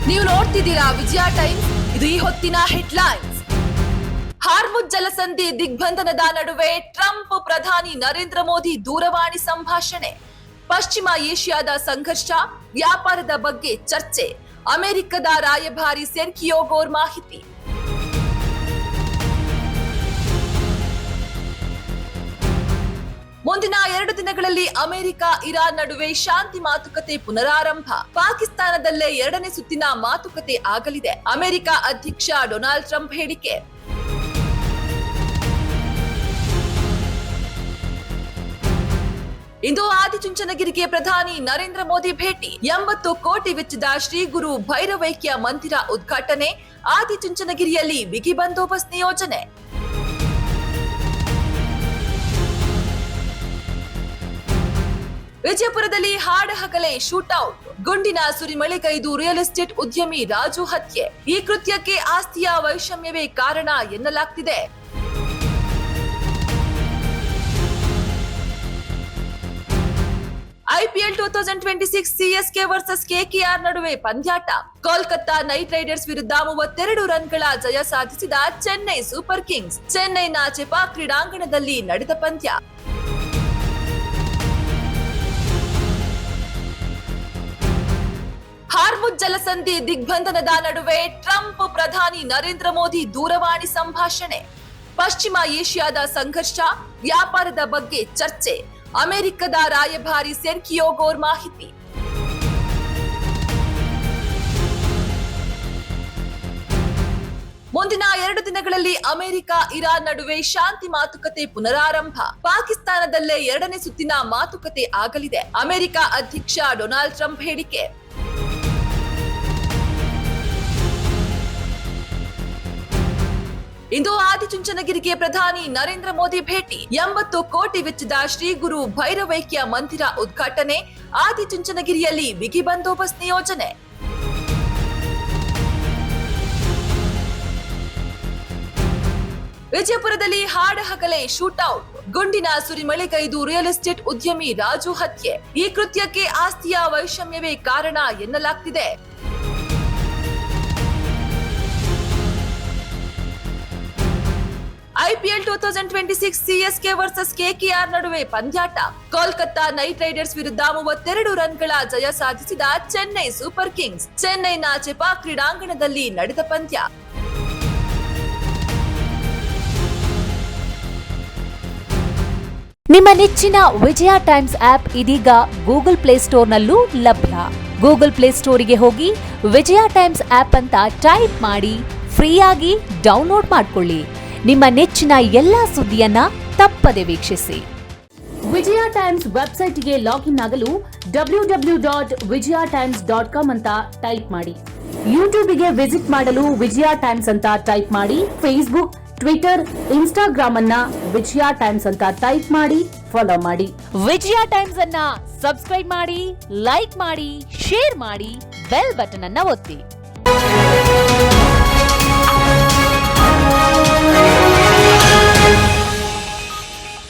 ನೀವು ನೋಡ್ತಿದ್ದೀರಾ ವಿಜಯ ಟೈಮ್ಸ್. ಇದು ಈ ಹೊತ್ತಿನ ಹೆಡ್ಲೈನ್ಸ್. ಹಾರ್ಮುಜ್ ಜಲಸಂಧಿ ದಿಗ್ಬಂಧನದ ನಡುವೆ ಟ್ರಂಪ್ ಪ್ರಧಾನಿ ನರೇಂದ್ರ ಮೋದಿ ದೂರವಾಣಿ ಸಂಭಾಷಣೆ. ಪಶ್ಚಿಮ ಏಷ್ಯಾದ ಸಂಘರ್ಷ, ವ್ಯಾಪಾರದ ಬಗ್ಗೆ ಚರ್ಚೆ. ಅಮೆರಿಕದ ರಾಯಭಾರಿ ಸೆರ್ಗಿಯೋ ಗೋರ್ ಮಾಹಿತಿ. ಮುಂದಿನ 2 ದಿನಗಳಲ್ಲಿ ಅಮೆರಿಕ ಇರಾನ್ ನಡುವೆ ಶಾಂತಿ ಮಾತುಕತೆ ಪುನರಾರಂಭ. ಪಾಕಿಸ್ತಾನದಲ್ಲೇ 2ನೇ ಸುತ್ತಿನ ಮಾತುಕತೆ ಆಗಲಿದೆ. ಅಮೆರಿಕ ಅಧ್ಯಕ್ಷ ಡೊನಾಲ್ಡ್ ಟ್ರಂಪ್ ಹೇಳಿಕೆ. ಇಂದು ಆದಿಚುಂಚನಗಿರಿಗೆ ಪ್ರಧಾನಿ ನರೇಂದ್ರ ಮೋದಿ ಭೇಟಿ. 80 ಕೋಟಿ ವೆಚ್ಚದ ಶ್ರೀ ಗುರು ಭೈರವೈಕ್ಯ ಮಂದಿರ ಉದ್ಘಾಟನೆ. ಆದಿಚುಂಚನಗಿರಿಯಲ್ಲಿ ಬಿಗಿ ಬಂದೋಬಸ್ತ್ ನಿಯೋಜನೆ. ವಿಜಯಪುರದಲ್ಲಿ ಹಾಡಹಗಲೇ ಶೂಟೌಟ್, ಗುಂಡಿನ ಸುರಿಮಳೆಗೈದು ರಿಯಲ್ ಎಸ್ಟೇಟ್ ಉದ್ಯಮಿ ರಾಜು ಹತ್ಯೆ. ಈ ಕೃತ್ಯಕ್ಕೆ ಆಸ್ತಿಯ ವೈಷಮ್ಯವೇ ಕಾರಣ ಎನ್ನಲಾಗ್ತಿದೆ. ಐಪಿಎಲ್ 2026 ಸಿಎಸ್ಕೆ ವರ್ಸಸ್ ಕೆಕೆಆರ್ ನಡುವೆ ಪಂದ್ಯಾಟ. ಕೋಲ್ಕತ್ತಾ ನೈಟ್ ರೈಡರ್ಸ್ ವಿರುದ್ಧ 32 ರನ್ಗಳ ಜಯ ಸಾಧಿಸಿದ ಚೆನ್ನೈ ಸೂಪರ್ ಕಿಂಗ್ಸ್. ಚೆನ್ನೈನ ಚೆಪಾಕ್ ಕ್ರೀಡಾಂಗಣದಲ್ಲಿ ನಡೆದ ಪಂದ್ಯ. ಹಾರ್ಮುಜ್ ಜಲಸಂಧಿ ದಿಗ್ಬಂಧನದ ನಡುವೆ ಟ್ರಂಪ್ ಪ್ರಧಾನಿ ನರೇಂದ್ರ ಮೋದಿ ದೂರವಾಣಿ ಸಂಭಾಷಣೆ. ಪಶ್ಚಿಮ ಏಷ್ಯಾದ ಸಂಘರ್ಷ, ವ್ಯಾಪಾರದ ಬಗ್ಗೆ ಚರ್ಚೆ. ಅಮೆರಿಕದ ರಾಯಭಾರಿ ಸೆರ್ಗಿಯೋ ಗೋರ್ ಮಾಹಿತಿ. ಮುಂದಿನ 2 ದಿನಗಳಲ್ಲಿ ಅಮೆರಿಕ ಇರಾನ್ ನಡುವೆ ಶಾಂತಿ ಮಾತುಕತೆ ಪುನರಾರಂಭ. ಪಾಕಿಸ್ತಾನದಲ್ಲೇ 2ನೇ ಸುತ್ತಿನ ಮಾತುಕತೆ ಆಗಲಿದೆ. ಅಮೆರಿಕ ಅಧ್ಯಕ್ಷ ಡೊನಾಲ್ಡ್ ಟ್ರಂಪ್ ಹೇಳಿಕೆ. ಇಂದು ಆದಿಚುಂಚನಗಿರಿಗೆ ಪ್ರಧಾನಿ ನರೇಂದ್ರ ಮೋದಿ ಭೇಟಿ. 80 ಕೋಟಿ ವೆಚ್ಚದ ಶ್ರೀ ಗುರು ಭೈರವೈಕ್ಯ ಮಂದಿರ ಉದ್ಘಾಟನೆ. ಆದಿಚುಂಚನಗಿರಿಯಲ್ಲಿ ಬಿಗಿ ಬಂದೋಬಸ್ತ್ ನಿಯೋಜನೆ. ವಿಜಯಪುರದಲ್ಲಿ ಹಾಡಹಗಲೇ ಶೂಟೌಟ್, ಗುಂಡಿನ ಸುರಿಮಳೆಗೈದು ರಿಯಲ್ ಎಸ್ಟೇಟ್ ಉದ್ಯಮಿ ರಾಜು ಹತ್ಯೆ. ಈ ಕೃತ್ಯಕ್ಕೆ ಆಸ್ತಿಯ ವೈಷಮ್ಯವೇ ಕಾರಣ ಎನ್ನಲಾಗ್ತಿದೆ. ಐಪಿಎಲ್ 2026 ಸಿಎಸ್ಕೆ ವರ್ಸಸ್ ಕೆಕೆಆರ್ ನಡುವೆ ಪಂದ್ಯಾಟ. ಕೋಲ್ಕತ್ತಾ ನೈಟ್ ರೈಡರ್ಸ್ ವಿರುದ್ಧ 32 ರನ್ಗಳ ಜಯ ಸಾಧಿಸಿದ ಚೆನ್ನೈ ಸೂಪರ್ ಕಿಂಗ್ಸ್. ಚೆನ್ನೈನ ಚೆಪಾಕ್ ಕ್ರೀಡಾಂಗಣದಲ್ಲಿ ನಡೆದ ಪಂದ್ಯ. ನಿಮ್ಮ ನೆಚ್ಚಿನ ವಿಜಯ ಟೈಮ್ಸ್ ಆಪ್ ಇದೀಗ ಗೂಗಲ್ ಪ್ಲೇಸ್ಟೋರ್ನಲ್ಲೂ ಲಭ್ಯ. ಗೂಗಲ್ ಪ್ಲೇಸ್ಟೋರಿಗೆ ಹೋಗಿ ವಿಜಯ ಟೈಮ್ಸ್ ಆಪ್ ಅಂತ ಟೈಪ್ ಮಾಡಿ ಫ್ರೀಯಾಗಿ ಡೌನ್ಲೋಡ್ ಮಾಡಿಕೊಳ್ಳಿ. ನಿಮ್ಮ ನೆಚ್ಚಿನ ಎಲ್ಲಾ ಸುದ್ದಿಯನ್ನ ತಪ್ಪದೆ ವೀಕ್ಷಿಸಿ. ವಿಜಯ ಟೈಮ್ಸ್ ವೆಬ್ಸೈಟ್ಗೆ ಲಾಗಿನ್ ಆಗಲು www.vijayatimes.com ಅಂತ ಟೈಪ್ ಮಾಡಿ. ಯೂಟ್ಯೂಬ್ಗೆ ವಿಸಿಟ್ ಮಾಡಲು ವಿಜಯ ಟೈಮ್ಸ್ ಅಂತ ಟೈಪ್ ಮಾಡಿ. ಫೇಸ್ಬುಕ್, ಟ್ವಿಟರ್, ಇನ್ಸ್ಟಾಗ್ರಾಮ್ ಅನ್ನ ವಿಜಯ ಟೈಮ್ಸ್ ಅಂತ ಟೈಪ್ ಮಾಡಿ ಫಾಲೋ ಮಾಡಿ. ವಿಜಯ ಟೈಮ್ಸ್ ಅನ್ನ ಸಬ್ಸ್ಕ್ರೈಬ್ ಮಾಡಿ, ಲೈಕ್ ಮಾಡಿ, ಶೇರ್ ಮಾಡಿ, ಬೆಲ್ ಬಟನ್ ಅನ್ನ ಒತ್ತಿ.